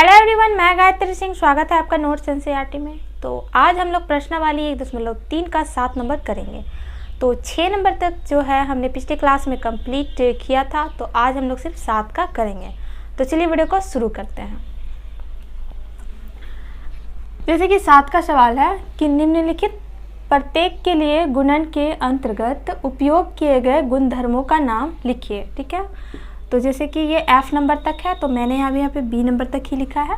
Hello everyone, मैं गायत्री सिंह। स्वागत है आपका नोट्स एनसीईआरटी में। तो आज हम लोग प्रश्नावली 1.3 का 7 नंबर करेंगे। तो 6 नंबर तक जो है हमने पिछले क्लास में कंप्लीट किया था, तो आज हम लोग सिर्फ 7 का करेंगे। तो चलिए वीडियो को शुरू करते हैं। जैसे कि 7 का सवाल है कि निम्नलिखित प्रत्येक के लिए गुणन के अंतर्गत उपयोग किए गए गुणधर्मों का नाम लिखिए। ठीक है, तो जैसे कि ये F नंबर तक है, तो मैंने यहाँ पे B नंबर तक ही लिखा है।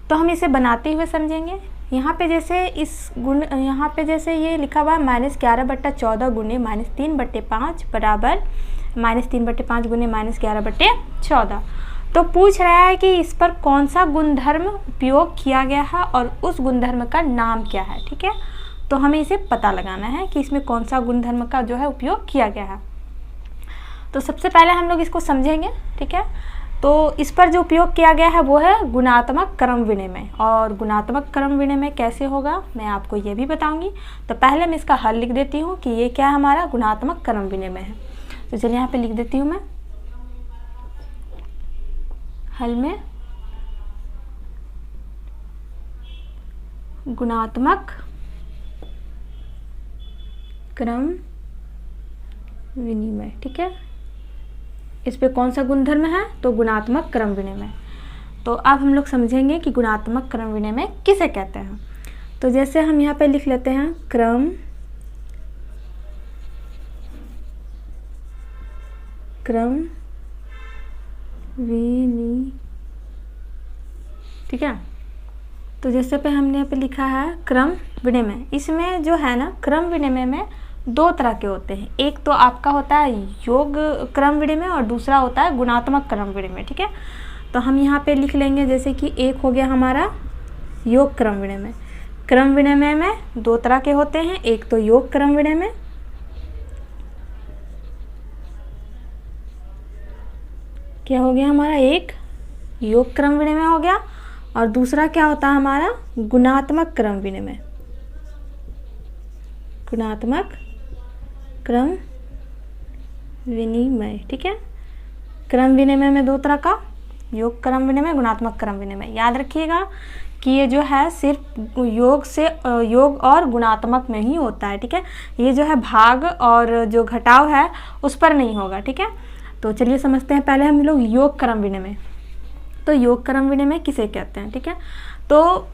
तो हम इसे बनाते हुए समझेंगे। यहाँ पे जैसे यहाँ पे जैसे ये लिखा हुआ है -11/14 गुने -3/5 बराबर -3/5 गुने -11/14। तो पूछ रहा है कि इस पर कौन सा गुणधर्म उपयोग किया गया है और उस गुणधर्म का नाम क्या है। ठीक है, तो हमें इसे पता लगाना है कि इसमें कौन सा गुणधर्म का जो है उपयोग किया गया है। तो सबसे पहले हम लोग इसको समझेंगे। ठीक है, तो इस पर जो उपयोग किया गया है वो है गुणात्मक क्रम विनिमय। और गुणात्मक क्रम विनिमय कैसे होगा मैं आपको ये भी बताऊंगी। तो पहले मैं इसका हल लिख देती हूँ कि ये क्या हमारा गुणात्मक क्रम विनिमय है। तो चलिए यहाँ पे लिख देती हूँ मैं हल में गुणात्मक क्रम विनिमय। ठीक है, इस पे कौन सा गुणधर्म है तो गुणात्मक क्रम विनिमय। तो अब हम लोग समझेंगे कि गुणात्मक क्रम विनिमय किसे कहते हैं। तो जैसे हम यहाँ पे लिख लेते हैं क्रम विनिमय। ठीक है, तो जैसे पे हमने यहाँ पे लिखा है क्रम विनिमय। इसमें जो है ना क्रम विनिमय में 2 तरह के होते हैं। एक तो आपका होता है योग क्रम विनिमय और दूसरा होता है गुणात्मक क्रम विनिमय। ठीक है, तो हम यहाँ पे लिख लेंगे जैसे कि एक हो गया हमारा योग क्रम विनिमय। क्रम विनिमय में 2 तरह के होते हैं, एक तो योग क्रम विनिमय, क्या हो गया हमारा, एक योग क्रम विनिमय हो गया, और दूसरा क्या होता है हमारा गुणात्मक क्रम विनिमय। गुणात्मक क्रम विनिमय। ठीक है, क्रम विनिमय में 2 तरह का, योग क्रम विनिमय, गुणात्मक क्रम विनिमय। याद रखिएगा कि ये जो है सिर्फ योग और गुणात्मक में ही होता है। ठीक है, ये जो है भाग और जो घटाव है उस पर नहीं होगा। ठीक है, तो चलिए समझते हैं पहले हम लोग योग क्रम विनिमय। तो योग क्रम विनिमय किसे कहते हैं। ठीक है, तो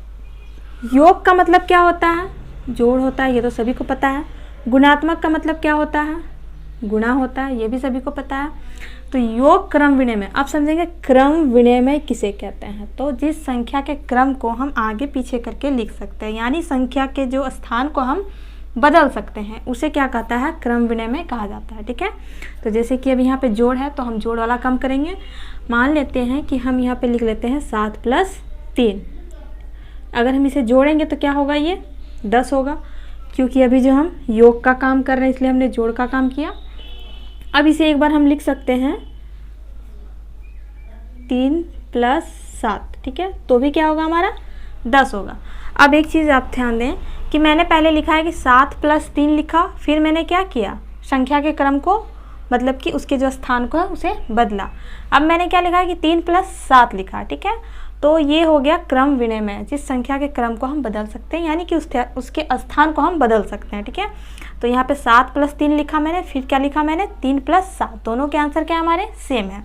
योग का मतलब क्या होता है, जोड़ होता है, ये तो सभी को पता है। गुणात्मक का मतलब क्या होता है, गुणा होता है, ये भी सभी को पता है। तो योग क्रम विनिमय, अब समझेंगे क्रम विनिमय किसे कहते हैं। तो जिस संख्या के क्रम को हम आगे पीछे करके लिख सकते हैं, यानी संख्या के जो स्थान को हम बदल सकते हैं, उसे क्या कहता है, क्रम विनिमय कहा जाता है। ठीक है, तो जैसे कि अब यहाँ पे जोड़ है तो हम जोड़ वाला काम करेंगे। मान लेते हैं कि हम यहाँ पे लिख लेते हैं 7 + 3। अगर हम इसे जोड़ेंगे तो क्या होगा, ये 10 होगा, क्योंकि अभी जो हम योग का काम कर रहे हैं इसलिए हमने जोड़ का काम किया। अब इसे एक बार हम लिख सकते हैं 3 + 7। ठीक है, तो भी क्या होगा हमारा 10 होगा। अब एक चीज़ आप ध्यान दें कि मैंने पहले लिखा है कि 7 + 3 लिखा, फिर मैंने क्या किया, संख्या के क्रम को मतलब कि उसके जो स्थान को है उसे बदला। अब मैंने क्या लिखा है कि 3 + 7 लिखा। ठीक है, तो ये हो गया क्रम विनिमय, जिस संख्या के क्रम को हम बदल सकते हैं, यानी कि उसके स्थान को हम बदल सकते हैं। ठीक है, तो यहाँ पे 7 + 3 लिखा मैंने, फिर क्या लिखा मैंने 3 + 7, दोनों के आंसर क्या हमारे सेम है।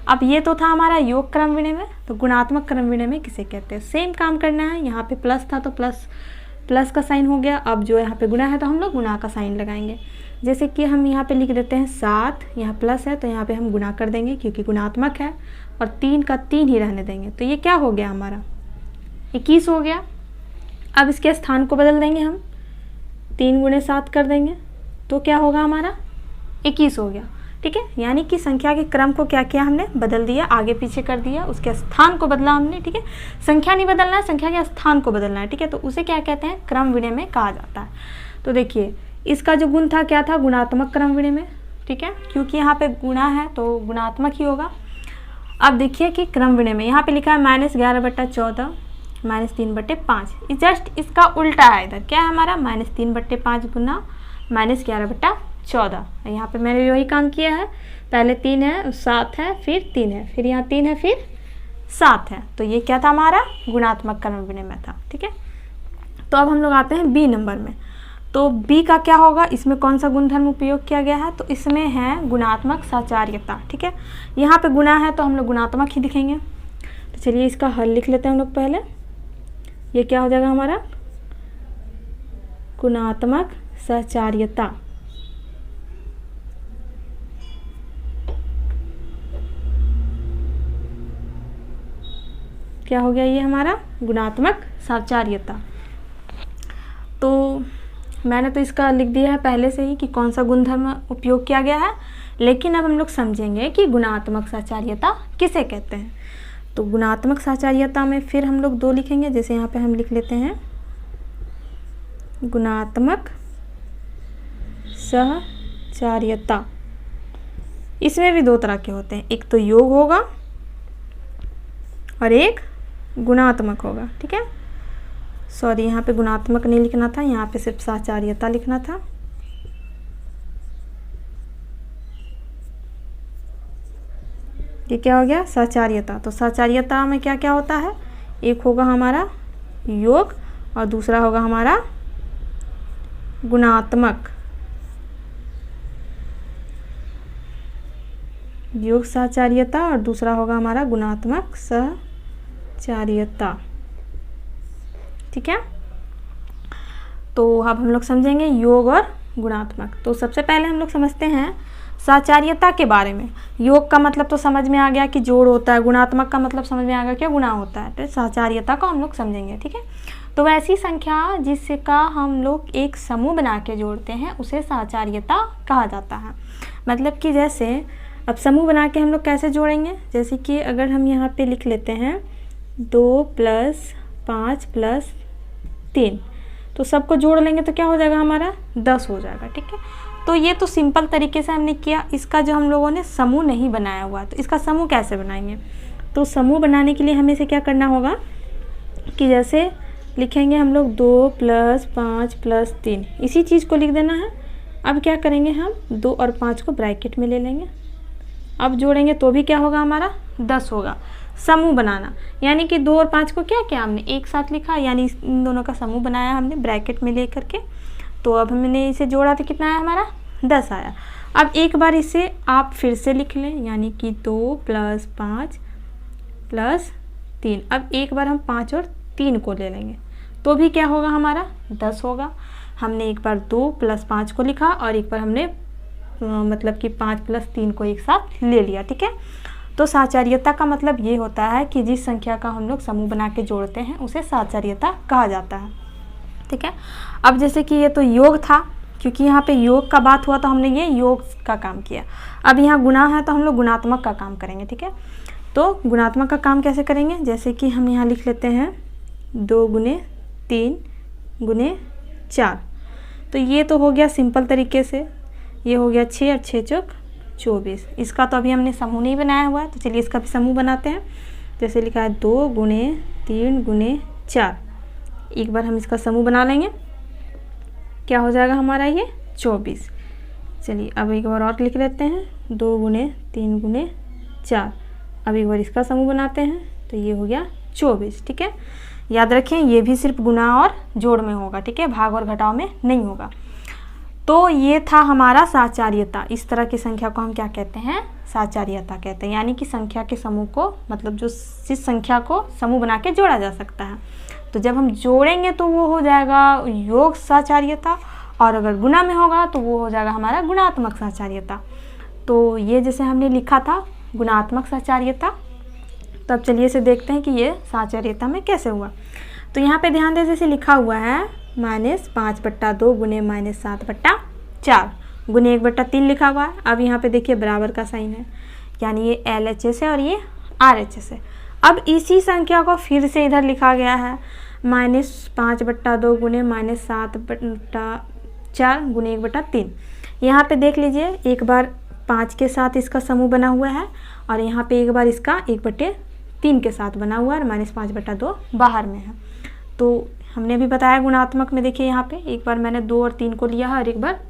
अब ये तो था हमारा योग क्रम विनिमय। तो गुणात्मक क्रम विनिमय किसे कहते हैं, सेम काम करना है। यहाँ पे प्लस था तो प्लस का साइन हो गया। अब जो यहाँ पे गुणा है तो हम लोग गुणा का साइन लगाएंगे। जैसे कि हम यहाँ पे लिख देते हैं 7, यहाँ प्लस है तो यहाँ पे हम गुणा कर देंगे क्योंकि गुणात्मक है, और 3 का 3 ही रहने देंगे। तो ये क्या हो गया हमारा 21 हो गया। अब इसके स्थान को बदल देंगे हम, 3 × 7 कर देंगे तो क्या होगा हमारा 21 हो गया। ठीक है, यानी कि संख्या के क्रम को क्या किया हमने, बदल दिया, आगे पीछे कर दिया, उसके स्थान को बदला हमने। ठीक है, संख्या नहीं बदलना है, संख्या के स्थान को बदलना है। ठीक है, तो उसे क्या कहते हैं, क्रम विनिमय कहा जाता है। तो देखिए इसका जो गुण था क्या था, गुणात्मक क्रम विनिमय। ठीक है, क्योंकि यहाँ पे गुणा है तो गुणात्मक ही होगा। अब देखिए कि क्रम विनिमय यहाँ पे लिखा है -11/14 -3/5, जस्ट इसका उल्टा है। इधर क्या है हमारा -3/5 गुना -11/14। यहाँ पे मैंने वही काम किया है, पहले 3 है, 7 है, फिर 3 है, फिर यहाँ 3 है, फिर 7 है, तो ये क्या था हमारा गुणात्मक क्रम विनिमय था। ठीक है, तो अब हम लोग आते हैं बी नंबर में। तो बी का क्या होगा, इसमें कौन सा गुणधर्म उपयोग किया गया है, तो इसमें है गुणात्मक साचार्यता। ठीक है, यहाँ पे गुणा है तो हम लोग गुणात्मक ही दिखेंगे। तो चलिए इसका हल लिख लेते हैं हम लोग पहले। ये क्या हो जाएगा हमारा गुणात्मक साचार्यता। क्या हो गया ये हमारा गुणात्मक साचार्यता। तो मैंने तो इसका लिख दिया है पहले से ही कि कौन सा गुणधर्म उपयोग किया गया है, लेकिन अब हम लोग समझेंगे कि गुणात्मक साचार्यता किसे कहते हैं। तो गुणात्मक साचार्यता में फिर हम लोग 2 लिखेंगे, जैसे यहाँ पे हम लिख लेते हैं गुणात्मक साचार्यता। इसमें भी 2 तरह के होते हैं, एक तो योग होगा और एक गुणात्मक होगा। ठीक है, सॉरी यहाँ पे गुणात्मक नहीं लिखना था, यहाँ पे सिर्फ साचार्यता लिखना था। ये क्या हो गया साचार्यता। तो साचार्यता में क्या क्या होता है, एक होगा हमारा योग और दूसरा होगा हमारा गुणात्मक। योग साचार्यता और दूसरा होगा हमारा गुणात्मक साचार्यता। ठीक है, तो अब हम लोग समझेंगे योग और गुणात्मक। तो सबसे पहले हम लोग समझते हैं साचार्यता के बारे में। योग का मतलब तो समझ में आ गया कि जोड़ होता है, गुणात्मक का मतलब समझ में आ गया क्या गुणा होता है। तो साचार्यता को हम लोग समझेंगे। ठीक है, तो वैसी संख्या जिसका हम लोग एक समूह बना के जोड़ते हैं उसे साचार्यता कहा जाता है। मतलब कि जैसे अब समूह बना के हम लोग कैसे जोड़ेंगे, जैसे कि अगर हम यहाँ पे लिख लेते हैं 2 + 5 + 3, तो सबको जोड़ लेंगे तो क्या हो जाएगा हमारा 10 हो जाएगा। ठीक है, तो ये तो सिंपल तरीके से हमने किया। इसका जो हम लोगों ने समूह नहीं बनाया हुआ, तो इसका समूह कैसे बनाएंगे। तो समूह बनाने के लिए हमें से क्या करना होगा कि जैसे लिखेंगे हम लोग 2 + 5 + 3, इसी चीज़ को लिख देना है। अब क्या करेंगे हम 2 और 5 को ब्रैकेट में ले लेंगे। अब जोड़ेंगे तो भी क्या होगा हमारा 10 होगा। समूह बनाना यानी कि 2 और 5 को क्या किया हमने एक साथ लिखा, यानी इन दोनों का समूह बनाया हमने ब्रैकेट में ले करके। तो अब हमने इसे जोड़ा तो कितना आया हमारा 10 आया। अब एक बार इसे आप फिर से लिख लें, यानी कि 2 + 5 + 3। अब एक बार हम 5 और 3 को ले लेंगे तो भी क्या होगा हमारा 10 होगा। हमने एक बार 2 + 5 को लिखा और एक बार हमने मतलब कि 5 + 3 को एक साथ ले लिया। ठीक है, तो साचार्यता का मतलब ये होता है कि जिस संख्या का हम लोग समूह बना के जोड़ते हैं उसे साचार्यता कहा जाता है। ठीक है, अब जैसे कि ये तो योग था, क्योंकि यहाँ पे योग का बात हुआ तो हमने ये योग का काम किया। अब यहाँ गुणा है तो हम लोग गुणात्मक का काम करेंगे। ठीक है, तो गुणात्मक का काम कैसे करेंगे, जैसे कि हम यहाँ लिख लेते हैं 2 × 3 × 4। तो ये तो हो गया सिंपल तरीके से, ये हो गया 6 और 6 × 24। इसका तो अभी हमने समूह नहीं बनाया हुआ है, तो चलिए इसका भी समूह बनाते हैं। जैसे लिखा है 2 × 3 × 4। एक बार हम इसका समूह बना लेंगे, क्या हो जाएगा हमारा ये 24। चलिए अब एक बार और लिख लेते हैं 2 × 3 × 4। अब एक बार इसका समूह बनाते हैं तो ये हो गया 24। ठीक है, याद रखें ये भी सिर्फ गुणा और जोड़ में होगा। ठीक है, भाग और घटाव में नहीं होगा। तो ये था हमारा साचार्यता। इस तरह की संख्या को हम क्या कहते हैं साचार्यता कहते हैं, यानी कि संख्या के समूह को मतलब जो जिस संख्या को समूह बना के जोड़ा जा सकता है। तो जब हम जोड़ेंगे तो वो हो जाएगा योग साचार्यता, और अगर गुणा में होगा तो वो हो जाएगा हमारा गुणात्मक साचार्यता। तो ये जैसे हमने लिखा था गुणात्मक साचार्यता। तो अब चलिए इसे देखते हैं कि ये साचार्यता में कैसे हुआ। तो यहाँ पे ध्यान दें जैसे लिखा हुआ है -5/2 × -7/4 गुने 1/3 लिखा हुआ है। अब यहाँ पे देखिए बराबर का साइन है, यानी ये LHS है और ये RHS है। अब इसी संख्या को फिर से इधर लिखा गया है -5/2 × -7/4 गुने 1/3। यहाँ पे देख लीजिए एक बार 5 के साथ इसका समूह बना हुआ है और यहाँ पे एक बार इसका 1/3 के साथ बना हुआ है, -5/2 बाहर में है। तो हमने भी बताया गुणात्मक में देखिए यहाँ पे एक बार मैंने 2 और 3 को लिया है और एक बार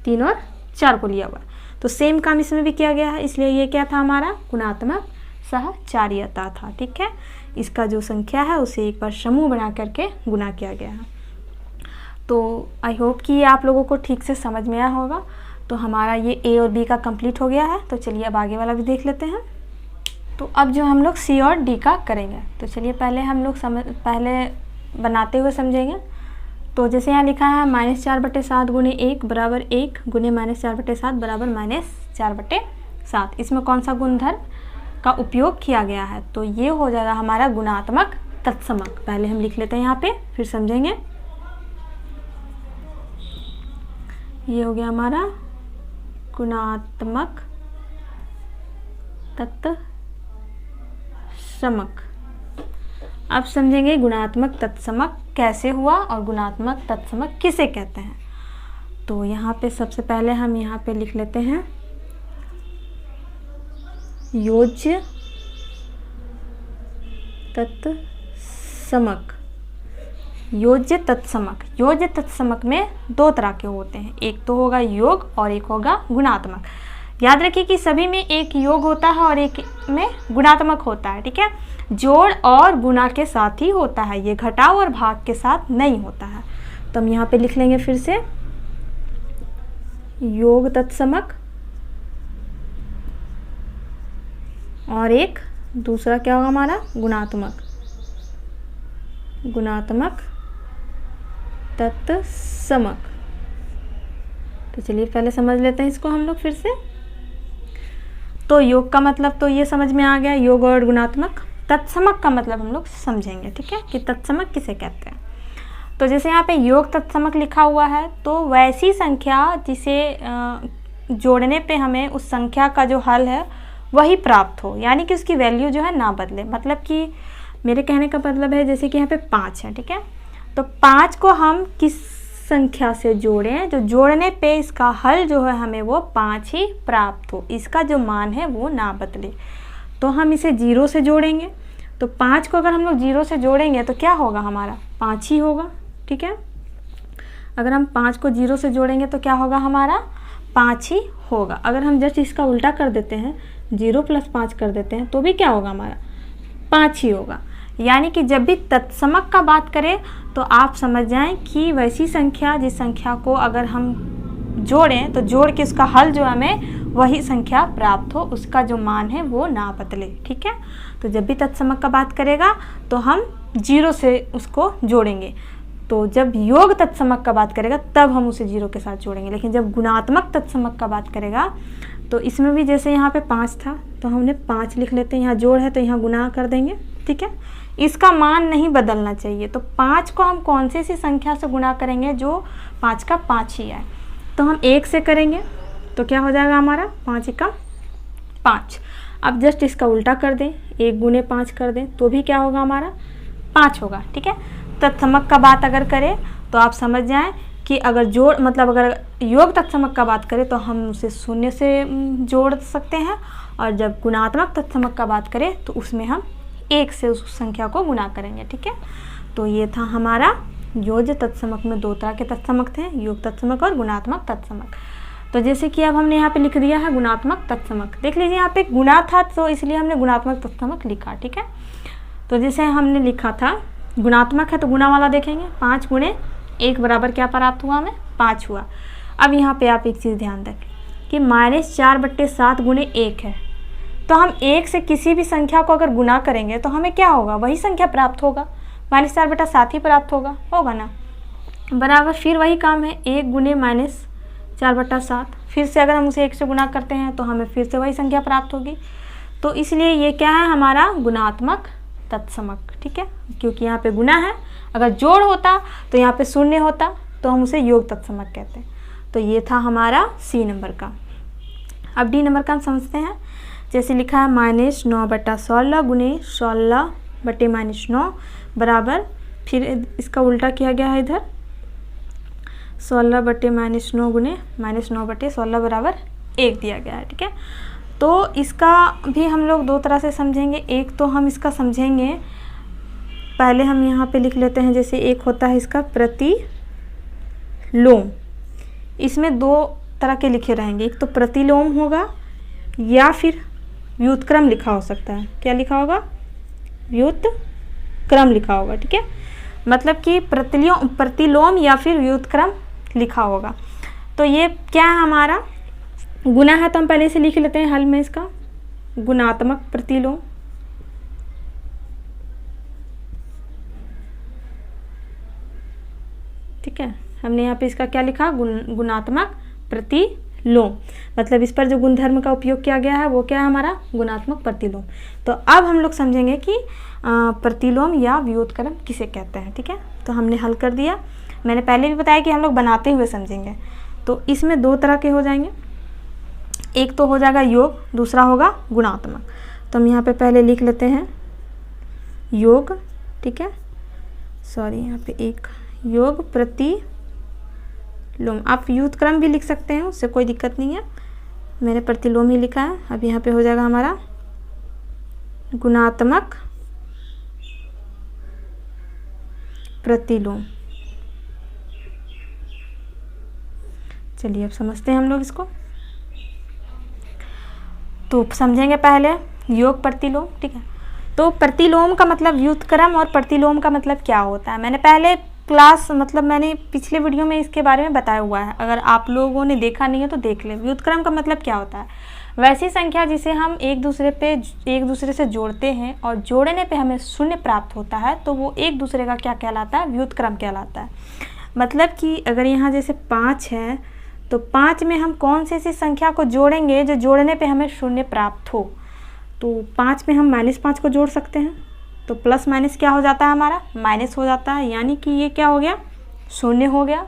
3 और 4 को लिया हुआ है। तो सेम काम इसमें भी किया गया है, इसलिए ये क्या था हमारा गुणात्मक सहचार्यता था। ठीक है, इसका जो संख्या है उसे एक बार समूह बना करके गुना किया गया है। तो आई होप कि ये आप लोगों को ठीक से समझ में आया होगा। तो हमारा ये ए और बी का कंप्लीट हो गया है। तो चलिए अब आगे वाला भी देख लेते हैं। तो अब जो हम लोग सी और डी का करेंगे, तो चलिए पहले हम लोग पहले बनाते हुए समझेंगे। तो जैसे यहाँ लिखा है -4/7 गुणे 1 बराबर 1 गुणे -4/7 बराबर -4/7। इसमें कौन सा गुणधर्म का उपयोग किया गया है? तो ये हो जाएगा हमारा गुणात्मक तत्समक। पहले हम लिख लेते हैं यहाँ पे, फिर समझेंगे। ये हो गया हमारा गुणात्मक तत्समक। अब समझेंगे गुणात्मक तत्समक कैसे हुआ और गुणात्मक तत्समक किसे कहते हैं। तो यहाँ पे सबसे पहले हम यहाँ पे लिख लेते हैं योज्य तत्समक। योज्य तत्समक, योज्य तत्समक में दो तरह के होते हैं, एक तो होगा योग और एक होगा गुणात्मक। याद रखिए कि सभी में एक योग होता है और एक में गुणात्मक होता है। ठीक है, जोड़ और गुणा के साथ ही होता है, ये घटाव और भाग के साथ नहीं होता है। तो हम यहाँ पे लिख लेंगे फिर से योग तत्समक, और एक दूसरा क्या होगा हमारा गुणात्मक, गुणात्मक तत्समक। तो चलिए पहले समझ लेते हैं इसको हम लोग फिर से। तो योग का मतलब तो ये समझ में आ गया, योग और गुणात्मक। तत्समक का मतलब हम लोग समझेंगे, ठीक है, कि तत्समक किसे कहते हैं। तो जैसे यहाँ पे योग तत्समक लिखा हुआ है, तो वैसी संख्या जिसे जोड़ने पे हमें उस संख्या का जो हल है वही प्राप्त हो, यानी कि उसकी वैल्यू जो है ना बदले। मतलब कि मेरे कहने का मतलब है जैसे कि यहाँ पे 5 है, ठीक है, तो 5 को हम किस संख्या से जोड़ें जो जोड़ने पे इसका हल जो है हमें वो 5 ही प्राप्त हो, इसका जो मान है वो ना बदले। तो हम इसे 0 से जोड़ेंगे, तो 5 को अगर हम लोग 0 से जोड़ेंगे तो क्या होगा, हमारा 5 ही होगा। ठीक है, अगर हम 5 को 0 से जोड़ेंगे तो क्या होगा, हमारा 5 ही होगा। अगर हम जस्ट इसका उल्टा कर देते हैं, 0 + 5 कर देते हैं, तो भी क्या होगा, हमारा 5 ही होगा। यानी कि जब भी तत्समक का बात करें तो आप समझ जाएं कि वैसी संख्या जिस संख्या को अगर हम जोड़ें तो जोड़ के उसका हल जो हमें वही संख्या प्राप्त हो, उसका जो मान है वो ना बदले। ठीक है, तो जब भी तत्समक का बात करेगा तो हम 0 से उसको जोड़ेंगे, तो जब योग तत्समक का बात करेगा तब हम उसे 0 के साथ जोड़ेंगे। लेकिन जब गुणात्मक तत्समक का बात करेगा तो इसमें भी जैसे यहाँ पे 5 था तो हमने 5 लिख लेते हैं, यहाँ जोड़ है तो यहाँ गुना कर देंगे। ठीक है, इसका मान नहीं बदलना चाहिए। तो 5 को हम कौन सी संख्या से गुना करेंगे जो 5 का 5 ही है, तो हम 1 से करेंगे, तो क्या हो जाएगा हमारा 5 × 5। अब जस्ट इसका उल्टा कर दें, 1 × 5 कर दें तो भी क्या होगा, हमारा 5 होगा। ठीक है, तत्समक का बात अगर करें तो आप समझ जाएं कि अगर जोड़ मतलब अगर योग तत्समक का बात करें तो हम उसे 0 से जोड़ सकते हैं, और जब गुणात्मक तत्समक का बात करें तो उसमें हम 1 से उस संख्या को गुना करेंगे। ठीक है, तो ये था हमारा योज्य तत्समक में 2 तरह के तत्समक थे, योग तत्समक और गुणात्मक तत्समक। तो जैसे कि अब हमने यहाँ पे लिख दिया है गुणात्मक तत्समक। देख लीजिए यहाँ पे गुणा था तो इसलिए हमने गुणात्मक तत्समक लिखा। ठीक है, तो जैसे हमने लिखा था गुणात्मक है तो गुणा वाला देखेंगे, 5 × 1 बराबर क्या प्राप्त हुआ, हमें 5 हुआ। अब यहाँ पे आप एक चीज़ ध्यान रखें कि -4/7 × 1 है, तो हम 1 से किसी भी संख्या को अगर गुना करेंगे तो हमें क्या होगा, वही संख्या प्राप्त होगा, -4/7 ही प्राप्त होगा ना, बराबर। फिर वही काम है, 1 × -4/7, फिर से अगर हम उसे 1 से गुना करते हैं तो हमें फिर से वही संख्या प्राप्त होगी। तो इसलिए ये क्या है, हमारा गुणात्मक तत्समक। ठीक है, क्योंकि यहाँ पे गुना है, अगर जोड़ होता तो यहाँ पे 0 होता तो हम उसे योग तत्समक कहते हैं। तो ये था हमारा C नंबर का। अब D नंबर का हम समझते हैं। जैसे लिखा है -9/16 गुणे 16/-9 बराबर, फिर इसका उल्टा किया गया है इधर, 16/-9 गुणे -9/16 बराबर 1 दिया गया है। ठीक है, तो इसका भी हम लोग 2 तरह से समझेंगे। एक तो हम इसका समझेंगे, पहले हम यहाँ पे लिख लेते हैं, जैसे एक होता है इसका प्रतिलोम। इसमें 2 तरह के लिखे रहेंगे, एक तो प्रतिलोम होगा या फिर व्युत्क्रम लिखा हो सकता है। क्या लिखा होगा? व्युत्क्रम लिखा होगा, ठीक है। मतलब कि प्रतिलोम या फिर व्युत्क्रम लिखा होगा। तो ये क्या है हमारा? गुना है तो हम पहले से लिख लेते हैं हल में इसका, गुणात्मक प्रतिलोम। ठीक है, हमने यहाँ पे इसका क्या लिखा? गुणात्मक प्रतिलोम। मतलब इस पर जो गुणधर्म का उपयोग किया गया है वो क्या है हमारा? गुणात्मक प्रतिलोम। तो अब हम लोग समझेंगे कि प्रतिलोम या व्युत्क्रम किसे कहते हैं। ठीक है, तो हमने हल कर दिया। मैंने पहले भी बताया कि हम लोग बनाते हुए समझेंगे। तो इसमें दो तरह के हो जाएंगे, एक तो हो जाएगा योग, दूसरा होगा गुणात्मक। तो हम यहाँ पे पहले लिख लेते हैं योग, ठीक है, सॉरी यहाँ पे एक योग प्रतिलोम। आप व्युत्क्रम भी लिख सकते हैं, उससे कोई दिक्कत नहीं है, मैंने प्रतिलोम ही लिखा है। अब यहाँ पे हो जाएगा हमारा गुणात्मक प्रतिलोम। चलिए अब समझते हैं हम लोग इसको। तो समझेंगे पहले योग प्रतिलोम। ठीक है, तो प्रतिलोम का मतलब व्युत्क्रम और प्रतिलोम का मतलब क्या होता है, मैंने पहले मैंने पिछले वीडियो में इसके बारे में बताया हुआ है। अगर आप लोगों ने देखा नहीं है तो देख लें। व्युत्क्रम का मतलब क्या होता है? वैसी संख्या जिसे हम एक दूसरे से जोड़ते हैं और जोड़ने पे हमें शून्य प्राप्त होता है, तो वो एक दूसरे का क्या कहलाता है? व्युत्क्रम कहलाता है। मतलब कि अगर यहाँ जैसे 5 है तो 5 में हम कौन सी ऐसी संख्या को जोड़ेंगे जो जोड़ने पे हमें शून्य प्राप्त हो। तो 5 में हम -5 को जोड़ सकते हैं, तो प्लस माइनस क्या हो जाता है हमारा? माइनस हो जाता है, यानी कि ये क्या हो गया? शून्य हो गया।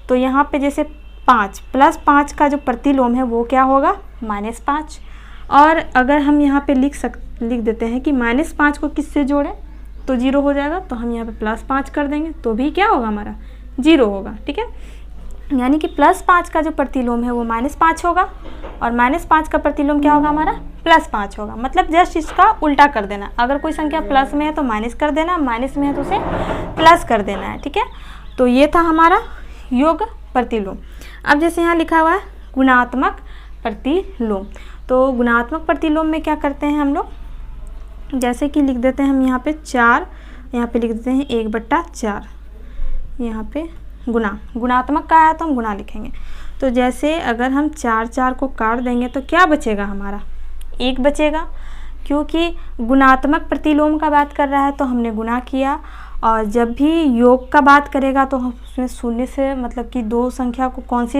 तो यहाँ पे जैसे 5 + 5 का जो प्रतिलोम है वो क्या होगा? -5। और अगर हम यहाँ पे लिख देते हैं कि -5 को किससे जोड़ें तो 0 हो जाएगा, तो हम यहाँ पे +5 कर देंगे तो भी क्या होगा हमारा? 0 होगा। ठीक है, यानी कि +5 का जो प्रतिलोम है वो -5 होगा और -5 का प्रतिलोम क्या होगा हमारा? +5 होगा। मतलब जस्ट इसका उल्टा कर देना। अगर कोई संख्या प्लस में है तो माइनस कर देना, माइनस में है तो उसे प्लस कर देना है। ठीक है, तो ये था हमारा योग प्रतिलोम। अब जैसे यहाँ लिखा हुआ है गुणात्मक प्रतिलोम, तो गुणात्मक प्रतिलोम में क्या करते हैं हम लोग? जैसे कि लिख देते हैं हम यहाँ पे 4, यहाँ पे लिख देते हैं 1/4, यहाँ पे गुणात्मक का है तो हम गुणा लिखेंगे। तो जैसे अगर हम 4 को काट देंगे तो क्या बचेगा हमारा? 1 बचेगा, क्योंकि गुणात्मक प्रतिलोम का बात कर रहा है तो हमने गुणा किया। और जब भी योग का बात करेगा तो हम उसमें शून्य से मतलब कि दो संख्या को कौन सी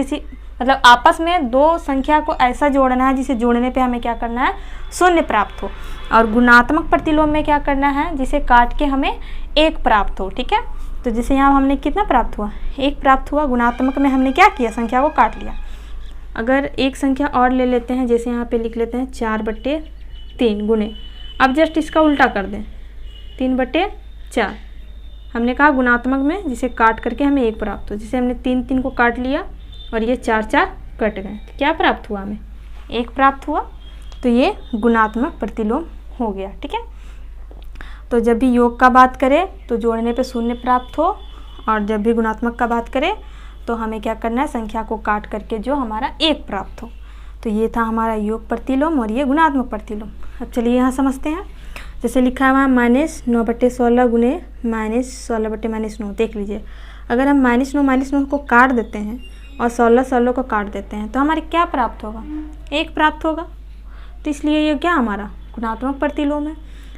मतलब आपस में दो संख्या को ऐसा जोड़ना है जिसे जोड़ने पे हमें क्या करना है? शून्य प्राप्त हो। और गुणात्मक प्रतिलोम में क्या करना है? जिसे काट के हमें 1 प्राप्त हो। ठीक है, तो जैसे यहाँ हमने कितना प्राप्त हुआ? 1 प्राप्त हुआ। गुणात्मक में हमने क्या किया? संख्या को काट लिया। अगर एक संख्या और ले लेते हैं, जैसे यहाँ पे लिख लेते हैं 4/3 गुणे, अब जस्ट इसका उल्टा कर दें 3/4। हमने कहा गुणात्मक में जिसे काट करके हमें 1 प्राप्त हो, जिसे हमने 3 को काट लिया और ये 4 कट गए, तो क्या प्राप्त हुआ? हमें 1 प्राप्त हुआ। तो ये गुणात्मक प्रतिलोम हो गया। ठीक है, तो जब भी योग का बात करें तो जोड़ने पे शून्य प्राप्त हो, और जब भी गुणात्मक का बात करें तो हमें क्या करना है? संख्या को काट करके जो हमारा 1 प्राप्त हो। तो ये था हमारा योग प्रतिलोम और ये गुणात्मक प्रतिलोम। अब चलिए यहाँ समझते हैं। जैसे लिखा हुआ है -9/16 गुणे -16/-9। देख लीजिए, अगर हम -9 को काट देते हैं और 16 को काट देते हैं तो हमारे क्या प्राप्त होगा? 1 प्राप्त होगा। तो इसलिए ये क्या हमारा? गुणात्मक प्रतिलोम है।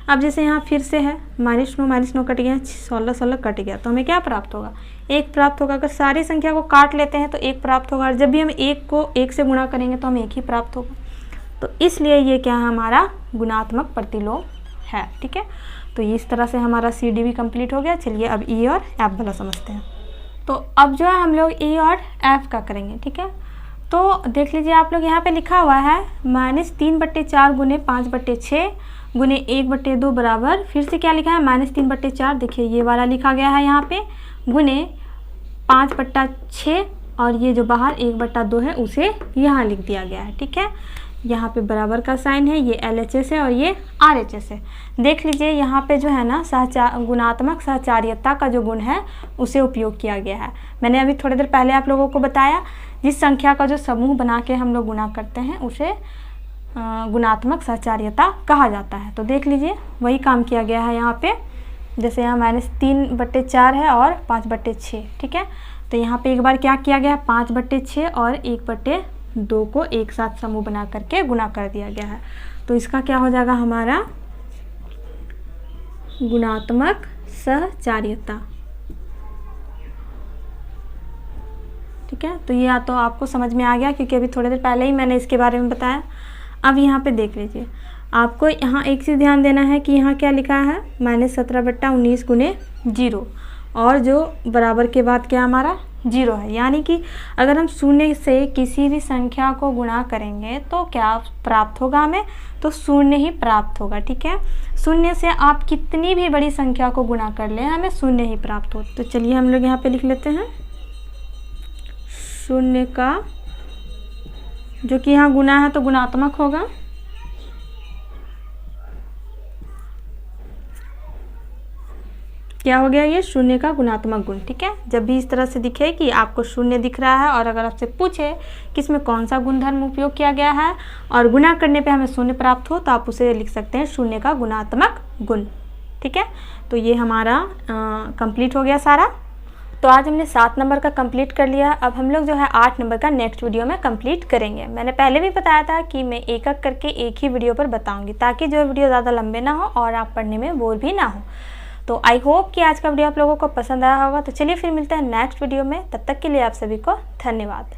अब जैसे यहाँ फिर से है -9 कट गया, 16 कट गया, तो हमें क्या प्राप्त होगा? 1 प्राप्त होगा। अगर सारी संख्या को काट लेते हैं तो 1 प्राप्त होगा, और जब भी हम 1 को 1 से गुणा करेंगे तो हमें 1 ही प्राप्त होगा। तो इसलिए ये क्या है? हमारा गुणात्मक प्रतिलोम है। ठीक है, तो इस तरह से हमारा CD भी कंप्लीट हो गया। चलिए अब E और F वाला समझते हैं। तो अब जो है हम लोग E और F का करेंगे। ठीक है, तो देख लीजिए आप लोग, यहाँ पे लिखा हुआ है -3/4 गुणे 5/6 गुणे 1/2 बराबर, फिर से क्या लिखा है? -3/4। देखिए ये वाला लिखा गया है यहाँ पे, गुणे 5/6, और ये जो बाहर 1/2 है उसे यहाँ लिख दिया गया है। ठीक है, यहाँ पे बराबर का साइन है, ये LHS है और ये RHS है। देख लीजिए यहाँ पे जो है ना गुणात्मक सहचार्यता का जो गुण है उसे उपयोग किया गया है। मैंने अभी थोड़ी देर पहले आप लोगों को बताया, जिस संख्या का जो समूह बना के हम लोग गुणा करते हैं उसे गुणात्मक सहचार्यता कहा जाता है। तो देख लीजिए वही काम किया गया है यहाँ पे। जैसे यहाँ -3/4 है और 5/6, ठीक है। तो यहाँ पे एक बार क्या किया गया है, 5/6 और 1/2 को एक साथ समूह बना करके गुना कर दिया गया है। तो इसका क्या हो जाएगा हमारा गुणात्मक सहचार्यता, ठीक है। तो ये तो आपको समझ में आ गया क्योंकि अभी थोड़ी देर पहले ही मैंने इसके बारे में बताया। अब यहाँ पे देख लीजिए, आपको यहाँ एक चीज़ ध्यान देना है कि यहाँ क्या लिखा है -17/19 गुने 0, और जो बराबर के बाद क्या हमारा 0 है। यानी कि अगर हम शून्य से किसी भी संख्या को गुणा करेंगे तो क्या प्राप्त होगा हमें, तो शून्य ही प्राप्त होगा, ठीक है। शून्य से आप कितनी भी बड़ी संख्या को गुणा कर लें हमें शून्य ही प्राप्त हो। तो चलिए हम लोग यहाँ पे लिख लेते हैं शून्य का, जो कि यहाँ गुना है तो गुणात्मक होगा, क्या हो गया ये शून्य का गुणात्मक गुण, ठीक है। जब भी इस तरह से दिखे कि आपको शून्य दिख रहा है और अगर आपसे पूछे कि इसमें कौन सा गुणधर्म उपयोग किया गया है और गुना करने पे हमें शून्य प्राप्त हो, तो आप उसे लिख सकते हैं शून्य का गुणात्मक गुण, ठीक है। तो ये हमारा कंप्लीट हो गया सारा। तो आज हमने 7 नंबर का कंप्लीट कर लिया। अब हम लोग जो है 8 नंबर का नेक्स्ट वीडियो में कंप्लीट करेंगे। मैंने पहले भी बताया था कि मैं एक एक करके एक ही वीडियो पर बताऊंगी ताकि जो वीडियो ज़्यादा लंबे ना हो और आप पढ़ने में बोर भी ना हो। तो आई होप कि आज का वीडियो आप लोगों को पसंद आया होगा। तो चलिए फिर मिलते हैं नेक्स्ट वीडियो में, तब तक के लिए आप सभी को धन्यवाद।